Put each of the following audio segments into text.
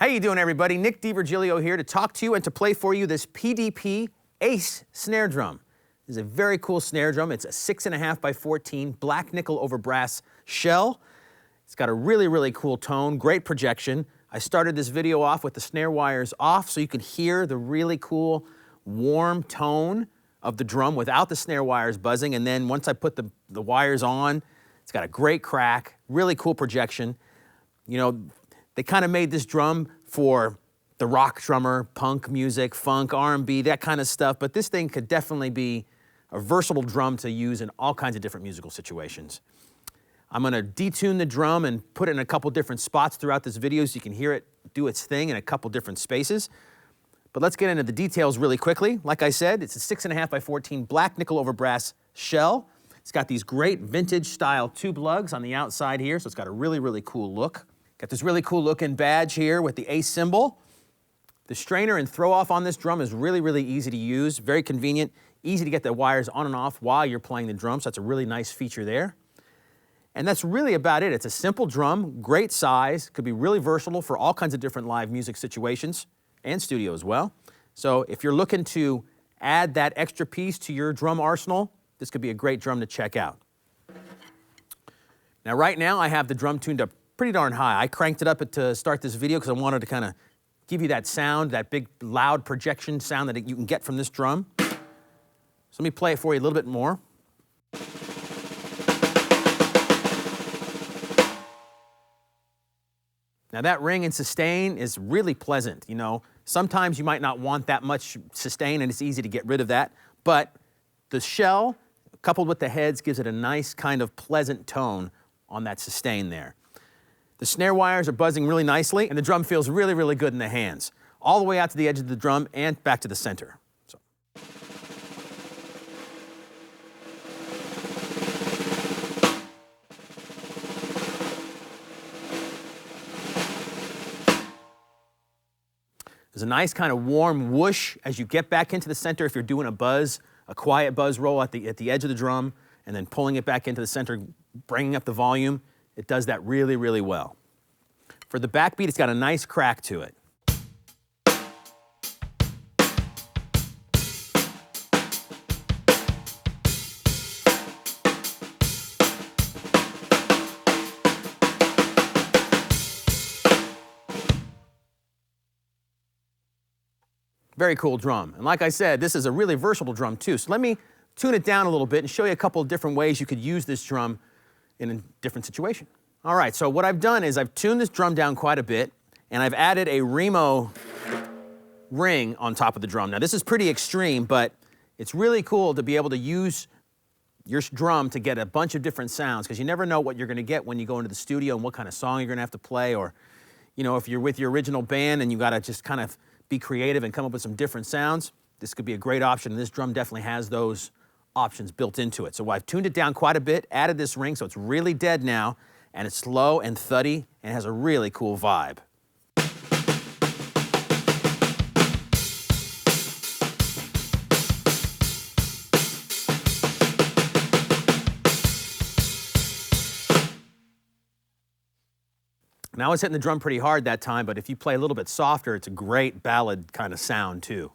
How you doing, everybody? Nick DiVirgilio here to talk to you and to play for you this PDP Ace snare drum. This is a very cool snare drum. It's a 6.5 by 14 black nickel over brass shell. It's got a really cool tone, great projection. I started this video off with the snare wires off so you can hear the really cool warm tone of the drum without the snare wires buzzing. And then once I put the wires on, it's got a great crack, really cool projection. You know, they kind of made this drum for the rock drummer, punk music, funk, R&B, that kind of stuff, but this thing could definitely be a versatile drum to use in all kinds of different musical situations. I'm gonna detune the drum and put it in a couple different spots throughout this video so you can hear it do its thing in a couple different spaces. But let's get into the details really quickly. Like I said, it's a 6.5 by 14 black nickel over brass shell. It's got these great vintage style tube lugs on the outside here, so it's got a really cool look. Got this really cool looking badge here with the Ace symbol. The strainer and throw off on this drum is really easy to use, very convenient, easy to get the wires on and off while you're playing the drum, so that's a really nice feature there. And that's really about it. It's a simple drum, great size, could be really versatile for all kinds of different live music situations and studio as well. So if you're looking to add that extra piece to your drum arsenal, this could be a great drum to check out. Now right now I have the drum tuned up pretty darn high. I cranked it up to start this video because I wanted to kind of give you that sound, that big loud projection sound that you can get from this drum. So let me play it for you a little bit more. Now that ring and sustain is really pleasant. You know, sometimes you might not want that much sustain and it's easy to get rid of that, but the shell coupled with the heads gives it a nice kind of pleasant tone on that sustain there. The snare wires are buzzing really nicely and the drum feels really good in the hands, all the way out to the edge of the drum and back to the center. So. There's a nice kind of warm whoosh as you get back into the center if you're doing a buzz, a quiet buzz roll at the edge of the drum and then pulling it back into the center, bringing up the volume. It does that really well. For the backbeat, it's got a nice crack to it. Very cool drum. And like I said, this is a really versatile drum too. So let me tune it down a little bit and show you a couple of different ways you could use this drum in a different situation. All right, so what I've done is I've tuned this drum down quite a bit and I've added a Remo ring on top of the drum. Now this is pretty extreme, but it's really cool to be able to use your drum to get a bunch of different sounds because you never know what you're gonna get when you go into the studio and what kind of song you're gonna have to play, or you know, if you're with your original band and you gotta just kind of be creative and come up with some different sounds, this could be a great option, and this drum definitely has those options built into it. So I've tuned it down quite a bit, added this ring so it's really dead now, and it's low and thuddy and has a really cool vibe. Now I was hitting the drum pretty hard that time, but if you play a little bit softer, it's a great ballad kind of sound too.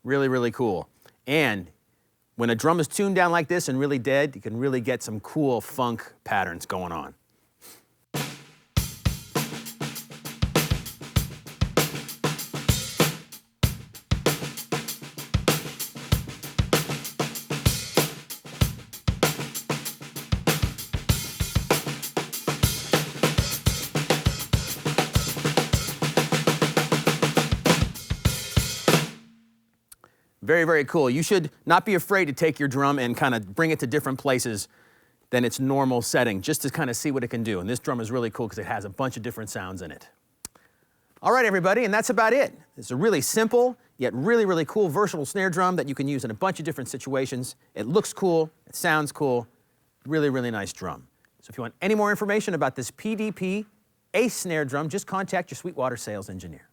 Really cool. And when a drum is tuned down like this and really dead, you can really get some cool funk patterns going on. Very cool. You should not be afraid to take your drum and kind of bring it to different places than its normal setting, just to kind of see what it can do. And this drum is really cool because it has a bunch of different sounds in it. All right, everybody, and that's about it. It's a really simple, yet really cool, versatile snare drum that you can use in a bunch of different situations. It looks cool, it sounds cool, really nice drum. So if you want any more information about this PDP Ace Snare Drum, just contact your Sweetwater sales engineer.